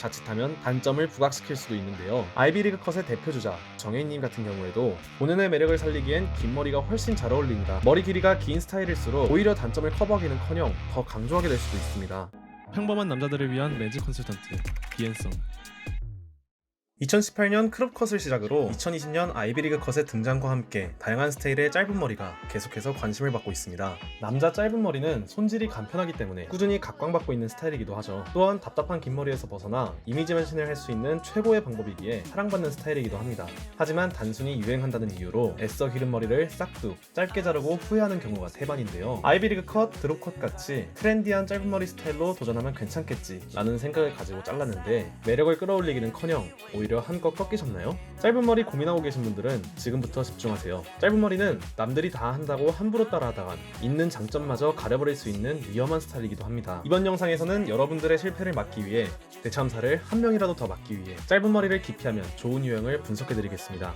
자칫하면 단점을 부각시킬 수도 있는데요. 아이비리그 컷의 대표주자 정혜인님 같은 경우에도 본연의 매력을 살리기엔 긴 머리가 훨씬 잘 어울립니다. 머리 길이가 긴 스타일일수록 오히려 단점을 커버하기는커녕 더 강조하게 될 수도 있습니다. 평범한 남자들을 위한 매직 컨설턴트 비앤성. 2018년 크롭 컷을 시작으로 2020년 아이비리그 컷의 등장과 함께 다양한 스타일의 짧은 머리가 계속해서 관심을 받고 있습니다. 남자 짧은 머리는 손질이 간편하기 때문에 꾸준히 각광받고 있는 스타일이기도 하죠. 또한 답답한 긴 머리에서 벗어나 이미지 변신을 할 수 있는 최고의 방법이기에 사랑받는 스타일이기도 합니다. 하지만 단순히 유행한다는 이유로 애써 기른 머리를 싹둑 짧게 자르고 후회하는 경우가 태반인데요. 아이비리그 컷, 드롭 컷 같이 트렌디한 짧은 머리 스타일로 도전하면 괜찮겠지 라는 생각을 가지고 잘랐는데 매력을 끌어올리기는커녕 오히려 한껏 꺾이셨나요? 짧은 머리 고민하고 계신 분들은 지금부터 집중하세요. 짧은 머리는 남들이 다 한다고 함부로 따라하다간 있는 장점마저 가려버릴 수 있는 위험한 스타일이기도 합니다. 이번 영상에서는 여러분들의 실패를 막기 위해 대참사를 한 명이라도 더 막기 위해 짧은 머리를 기피 하면 좋은 유형을 분석해드리겠습니다.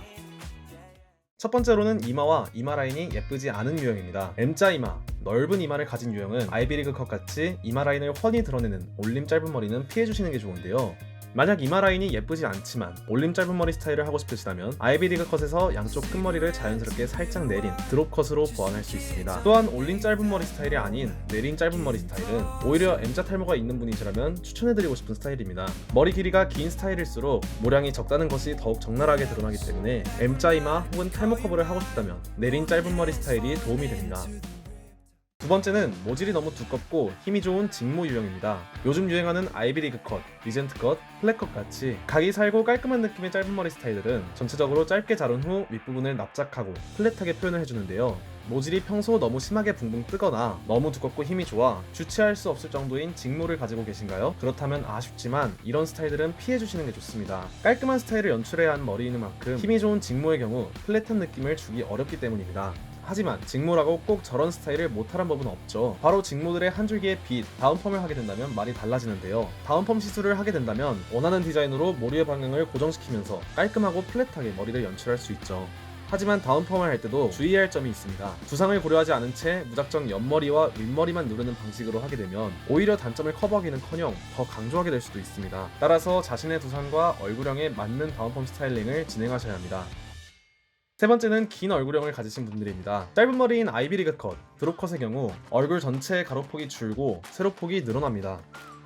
첫 번째로는 이마와 이마 라인이 예쁘지 않은 유형입니다. M자 이마, 넓은 이마를 가진 유형은 아이비리그 컷 같이 이마 라인을 훤히 드러내는 올림 짧은 머리는 피해주시는 게 좋은데요. 만약 이마 라인이 예쁘지 않지만 올림 짧은 머리 스타일을 하고 싶으시다면 아이비리그 컷에서 양쪽 끝머리를 자연스럽게 살짝 내린 드롭 컷으로 보완할 수 있습니다. 또한 올림 짧은 머리 스타일이 아닌 내린 짧은 머리 스타일은 오히려 M자 탈모가 있는 분이시라면 추천해드리고 싶은 스타일입니다. 머리 길이가 긴 스타일일수록 모량이 적다는 것이 더욱 적나라하게 드러나기 때문에 M자 이마 혹은 탈모 커버를 하고 싶다면 내린 짧은 머리 스타일이 도움이 됩니다. 두 번째는 모질이 너무 두껍고 힘이 좋은 직모 유형입니다. 요즘 유행하는 아이비리그 컷, 리젠트 컷, 플랫 컷 같이 각이 살고 깔끔한 느낌의 짧은 머리 스타일들은 전체적으로 짧게 자른 후 윗부분을 납작하고 플랫하게 표현을 해주는데요. 모질이 평소 너무 심하게 붕붕 뜨거나 너무 두껍고 힘이 좋아 주체할 수 없을 정도인 직모를 가지고 계신가요? 그렇다면 아쉽지만 이런 스타일들은 피해주시는 게 좋습니다. 깔끔한 스타일을 연출해야 하는 머리인 만큼 힘이 좋은 직모의 경우 플랫한 느낌을 주기 어렵기 때문입니다. 하지만 직모라고 꼭 저런 스타일을 못하란 법은 없죠. 바로 직모들의 한 줄기의 빛, 다운펌을 하게 된다면 말이 달라지는데요. 다운펌 시술을 하게 된다면 원하는 디자인으로 머리의 방향을 고정시키면서 깔끔하고 플랫하게 머리를 연출할 수 있죠. 하지만 다운펌을 할 때도 주의해야 할 점이 있습니다. 두상을 고려하지 않은 채 무작정 옆머리와 윗머리만 누르는 방식으로 하게 되면 오히려 단점을 커버하기는커녕 더 강조하게 될 수도 있습니다. 따라서 자신의 두상과 얼굴형에 맞는 다운펌 스타일링을 진행하셔야 합니다. 세 번째는 긴 얼굴형을 가지신 분들입니다. 짧은 머리인 아이비리그 컷, 드롭 컷의 경우 얼굴 전체의 가로폭이 줄고 세로폭이 늘어납니다.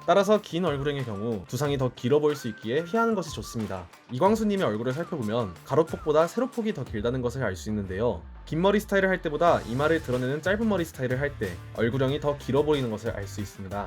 따라서 긴 얼굴형의 경우 두상이 더 길어 보일 수 있기에 피하는 것이 좋습니다. 이광수님의 얼굴을 살펴보면 가로폭보다 세로폭이 더 길다는 것을 알 수 있는데요. 긴 머리 스타일을 할 때보다 이마를 드러내는 짧은 머리 스타일을 할 때 얼굴형이 더 길어 보이는 것을 알 수 있습니다.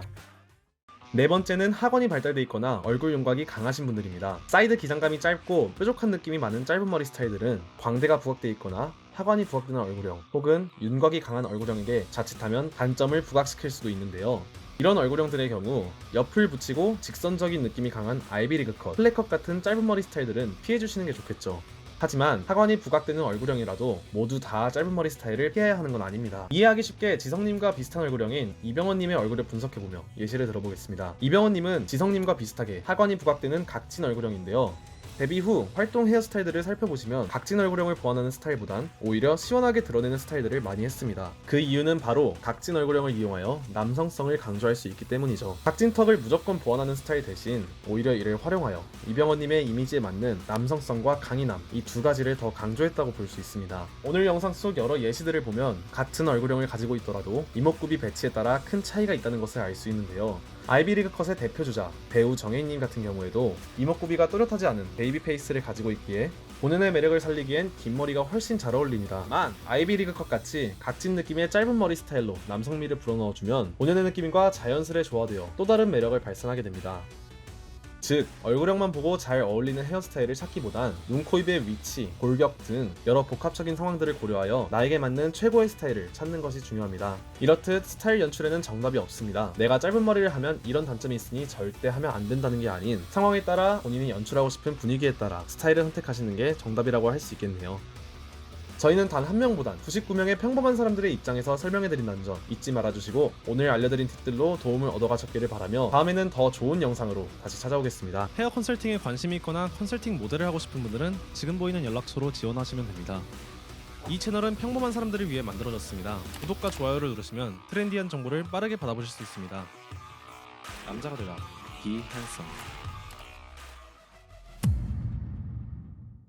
네 번째는 하관이 발달돼 있거나 얼굴 윤곽이 강하신 분들입니다. 사이드 기장감이 짧고 뾰족한 느낌이 많은 짧은 머리 스타일들은 광대가 부각돼 있거나 하관이 부각되는 얼굴형 혹은 윤곽이 강한 얼굴형에게 자칫하면 단점을 부각시킬 수도 있는데요. 이런 얼굴형들의 경우 옆을 붙이고 직선적인 느낌이 강한 아이비리그 컷, 플랫 컷 같은 짧은 머리 스타일들은 피해주시는 게 좋겠죠. 하지만 하관이 부각되는 얼굴형이라도 모두 다 짧은 머리 스타일을 피해야 하는 건 아닙니다. 이해하기 쉽게 지성님과 비슷한 얼굴형인 이병헌님의 얼굴을 분석해보며 예시를 들어보겠습니다. 이병헌님은 지성님과 비슷하게 하관이 부각되는 각진 얼굴형인데요. 데뷔 후 활동 헤어스타일들을 살펴보시면 각진 얼굴형을 보완하는 스타일보단 오히려 시원하게 드러내는 스타일들을 많이 했습니다. 그 이유는 바로 각진 얼굴형을 이용하여 남성성을 강조할 수 있기 때문이죠. 각진 턱을 무조건 보완하는 스타일 대신 오히려 이를 활용하여 이병헌님의 이미지에 맞는 남성성과 강인함, 이 두 가지를 더 강조했다고 볼 수 있습니다. 오늘 영상 속 여러 예시들을 보면 같은 얼굴형을 가지고 있더라도 이목구비 배치에 따라 큰 차이가 있다는 것을 알 수 있는데요. 아이비리그 컷의 대표주자 배우 정혜인님 같은 경우에도 이목구비가 또렷하지 않은 베이비 페이스를 가지고 있기에 본연의 매력을 살리기엔 긴 머리가 훨씬 잘 어울립니다. 만 아이비리그 컷 같이 각진 느낌의 짧은 머리 스타일로 남성미를 불어넣어주면 본연의 느낌과 자연스레 조화되어 또 다른 매력을 발산하게 됩니다. 즉 얼굴형만 보고 잘 어울리는 헤어스타일을 찾기보단 눈, 코, 입의 위치, 골격 등 여러 복합적인 상황들을 고려하여 나에게 맞는 최고의 스타일을 찾는 것이 중요합니다. 이렇듯 스타일 연출에는 정답이 없습니다. 내가 짧은 머리를 하면 이런 단점이 있으니 절대 하면 안 된다는 게 아닌 상황에 따라 본인이 연출하고 싶은 분위기에 따라 스타일을 선택하시는 게 정답이라고 할 수 있겠네요. 저희는 단 한 명보단 99명의 평범한 사람들의 입장에서 설명해드린다는 점 잊지 말아주시고 오늘 알려드린 팁들로 도움을 얻어가셨기를 바라며 다음에는 더 좋은 영상으로 다시 찾아오겠습니다. 헤어 컨설팅에 관심이 있거나 컨설팅 모델을 하고 싶은 분들은 지금 보이는 연락처로 지원하시면 됩니다. 이 채널은 평범한 사람들을 위해 만들어졌습니다. 구독과 좋아요를 누르시면 트렌디한 정보를 빠르게 받아보실 수 있습니다. 남자가 되라. Be handsome.